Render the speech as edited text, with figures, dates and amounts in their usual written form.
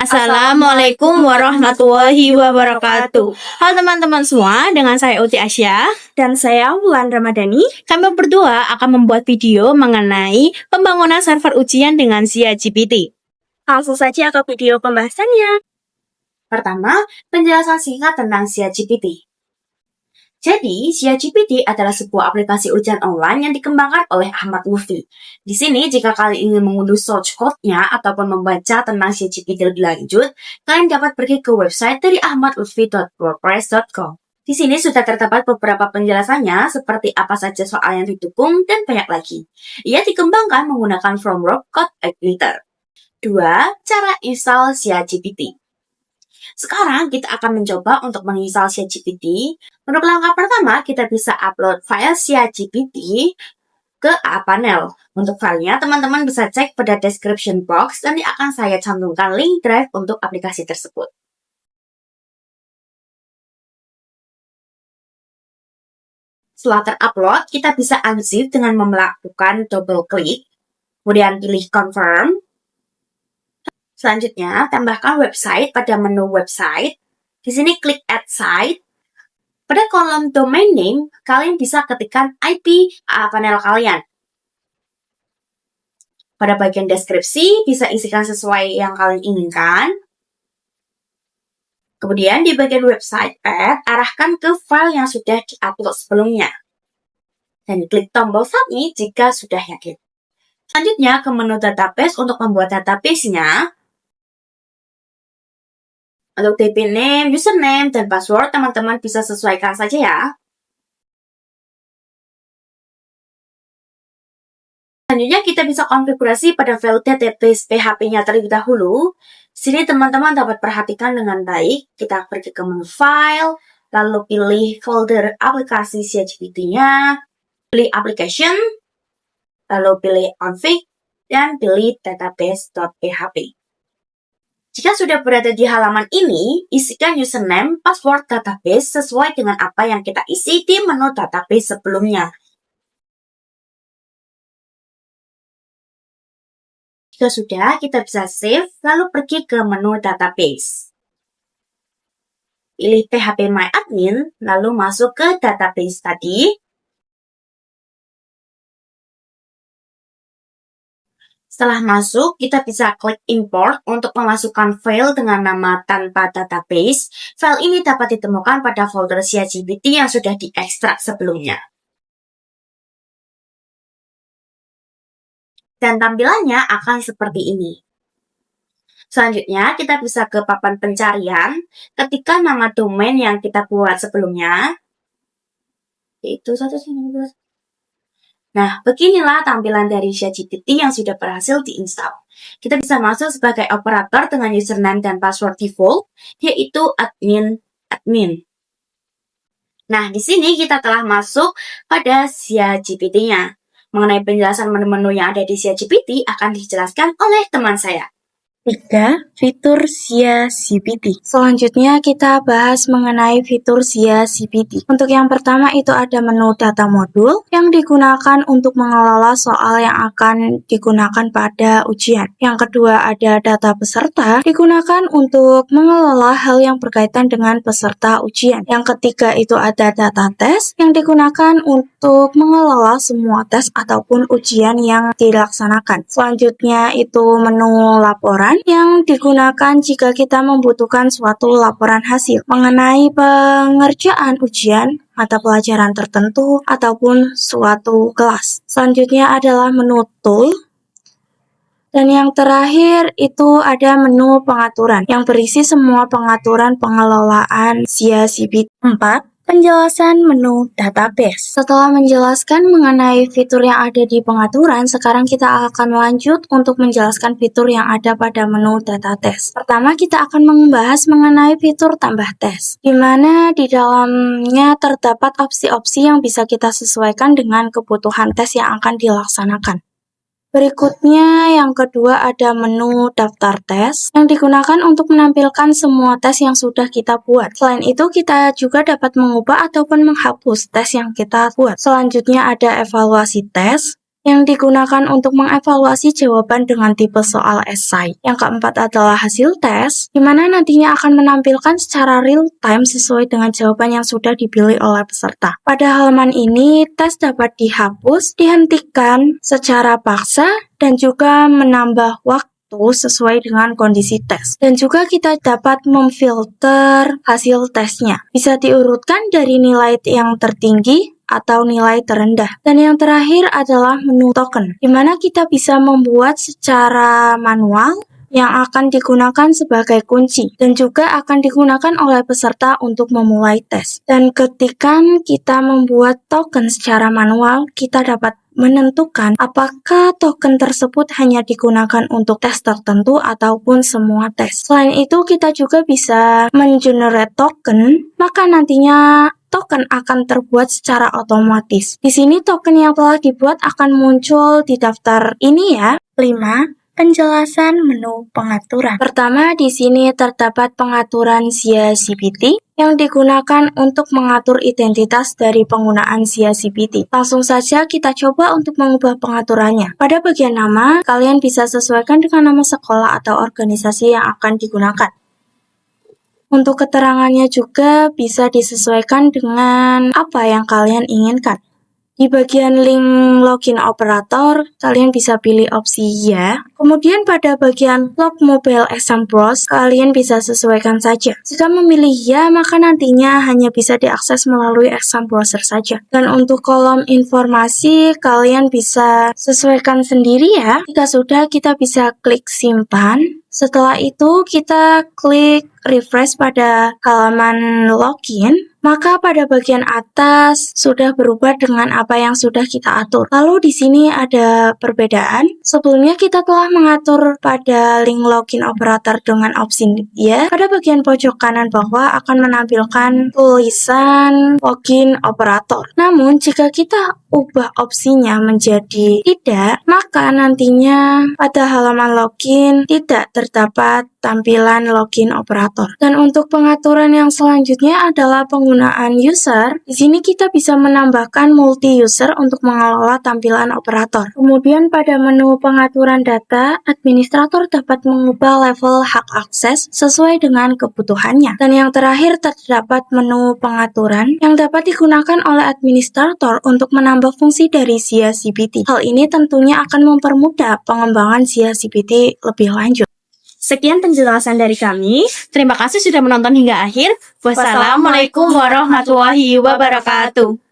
Assalamualaikum warahmatullahi wabarakatuh. Halo teman-teman semua, dengan saya Uti Asya dan saya Wulan Ramadhani. Kami berdua akan membuat video mengenai pembangunan server ujian dengan ChatGPT. Langsung saja ke video pembahasannya. Pertama, penjelasan singkat tentang ChatGPT. Jadi, ChatGPT adalah sebuah aplikasi ujian online yang dikembangkan oleh Ahmad Lutfi. Di sini, jika kalian ingin mengunduh source code-nya ataupun membaca tentang ChatGPT lebih lanjut, kalian dapat pergi ke website dari ahmadlutfi.wordpress.com. Di sini sudah terdapat beberapa penjelasannya seperti apa saja soal yang didukung dan banyak lagi. Ia dikembangkan menggunakan framework code editor. 2. Cara install ChatGPT. Sekarang kita akan mencoba untuk menginstal ChatGPT. Untuk langkah pertama, kita bisa upload file ChatGPT ke A-Panel. Untuk filenya, teman-teman bisa cek pada description box dan akan saya cantumkan link drive untuk aplikasi tersebut. Setelah terupload, kita bisa unzip dengan melakukan double klik, kemudian pilih confirm. Selanjutnya, tambahkan website pada menu website. Di sini klik add site. Pada kolom domain name, kalian bisa ketikkan IP A-Panel kalian. Pada bagian deskripsi, bisa isikan sesuai yang kalian inginkan. Kemudian di bagian website path, arahkan ke file yang sudah di-upload sebelumnya. Dan klik tombol submit jika sudah yakin. Selanjutnya ke menu database untuk membuat database-nya. Untuk DB name, username, dan password, teman-teman bisa sesuaikan saja ya. Selanjutnya kita bisa konfigurasi pada file database PHP-nya terlebih dahulu. Sini teman-teman dapat perhatikan dengan baik. Kita pergi ke menu file, lalu pilih folder aplikasi ChatGPT-nya, pilih application, lalu pilih config, dan pilih database.php. Jika sudah berada di halaman ini, isikan username, password database sesuai dengan apa yang kita isi di menu database sebelumnya. Jika sudah, kita bisa save, lalu pergi ke menu database. Pilih phpMyAdmin, lalu masuk ke database tadi. Setelah masuk, kita bisa klik import untuk memasukkan file dengan nama tanpa database. File ini dapat ditemukan pada folder ChatGPT yang sudah diekstrak sebelumnya. Dan tampilannya akan seperti ini. Selanjutnya, kita bisa ke papan pencarian, ketika nama domain yang kita buat sebelumnya, yaitu 119. Nah, beginilah tampilan dari ChatGPT yang sudah berhasil diinstal. Kita bisa masuk sebagai operator dengan username dan password default, yaitu admin. Nah, di sini kita telah masuk pada ChatGPT-nya. Mengenai penjelasan menu-menu yang ada di ChatGPT akan dijelaskan oleh teman saya. 3. Fitur ChatGPT. Selanjutnya kita bahas mengenai fitur ChatGPT. Untuk yang pertama itu ada menu data modul yang digunakan untuk mengelola soal yang akan digunakan pada ujian. Yang kedua ada data peserta digunakan untuk mengelola hal yang berkaitan dengan peserta ujian. Yang ketiga itu ada data tes yang digunakan untuk mengelola semua tes ataupun ujian yang dilaksanakan. Selanjutnya itu menu laporan yang digunakan jika kita membutuhkan suatu laporan hasil mengenai pengerjaan ujian, mata pelajaran tertentu, ataupun suatu kelas. Selanjutnya adalah menu tool. Dan yang terakhir itu ada menu pengaturan yang berisi semua pengaturan pengelolaan ChatGPT. 4. Penjelasan menu database. Setelah menjelaskan mengenai fitur yang ada di pengaturan, sekarang kita akan lanjut untuk menjelaskan fitur yang ada pada menu data tes. Pertama, kita akan membahas mengenai fitur tambah tes, di mana di dalamnya terdapat opsi-opsi yang bisa kita sesuaikan dengan kebutuhan tes yang akan dilaksanakan. Berikutnya, yang kedua ada menu daftar tes yang digunakan untuk menampilkan semua tes yang sudah kita buat. Selain itu, kita juga dapat mengubah ataupun menghapus tes yang kita buat. Selanjutnya ada evaluasi tes. yang digunakan untuk mengevaluasi jawaban dengan tipe soal esai. Yang keempat adalah hasil tes, di mana nantinya akan menampilkan secara real time sesuai dengan jawaban yang sudah dipilih oleh peserta. Pada halaman ini, tes dapat dihapus, dihentikan secara paksa, dan juga menambah waktu sesuai dengan kondisi tes. Dan juga kita dapat memfilter hasil tesnya. Bisa diurutkan dari nilai yang tertinggi atau nilai terendah. Dan yang terakhir adalah menu token, di mana kita bisa membuat secara manual yang akan digunakan sebagai kunci dan juga akan digunakan oleh peserta untuk memulai tes. Dan ketika kita membuat token secara manual, kita dapat menentukan apakah token tersebut hanya digunakan untuk tes tertentu ataupun semua tes. Selain itu, kita juga bisa mengenerate token, maka nantinya token akan terbuat secara otomatis. Di sini token yang telah dibuat akan muncul di daftar ini ya. 5. Penjelasan menu pengaturan. Pertama, di sini terdapat pengaturan SIA CPT yang digunakan untuk mengatur identitas dari penggunaan SIA CPT. Langsung saja kita coba untuk mengubah pengaturannya. Pada bagian nama, kalian bisa sesuaikan dengan nama sekolah atau organisasi yang akan digunakan. Untuk keterangannya juga bisa disesuaikan dengan apa yang kalian inginkan. Di bagian link login operator, kalian bisa pilih opsi ya. Kemudian pada bagian log mobile exam browse, kalian bisa sesuaikan saja. Jika memilih ya, maka nantinya hanya bisa diakses melalui exam browser saja. Dan untuk kolom informasi, kalian bisa sesuaikan sendiri ya. Jika sudah, kita bisa klik simpan. Setelah itu, kita klik refresh pada halaman login, maka pada bagian atas sudah berubah dengan apa yang sudah kita atur. Lalu di sini ada perbedaan. Sebelumnya kita telah mengatur pada link login operator dengan opsi ya. Pada bagian pojok kanan bawah akan menampilkan tulisan login operator. Namun jika kita ubah opsinya menjadi tidak, maka nantinya pada halaman login tidak terdapat tampilan login operator. Dan untuk pengaturan yang selanjutnya adalah penggunaan user. Di sini kita bisa menambahkan multi user untuk mengelola tampilan operator. Kemudian pada menu pengaturan data, administrator dapat mengubah level hak akses sesuai dengan kebutuhannya. Dan yang terakhir terdapat menu pengaturan yang dapat digunakan oleh administrator untuk menambah fungsi dari SIA CPT. Hal ini tentunya akan mempermudah pengembangan SIA CPT lebih lanjut. Sekian penjelasan dari kami. Terima kasih sudah menonton hingga akhir. Wassalamualaikum warahmatullahi wabarakatuh.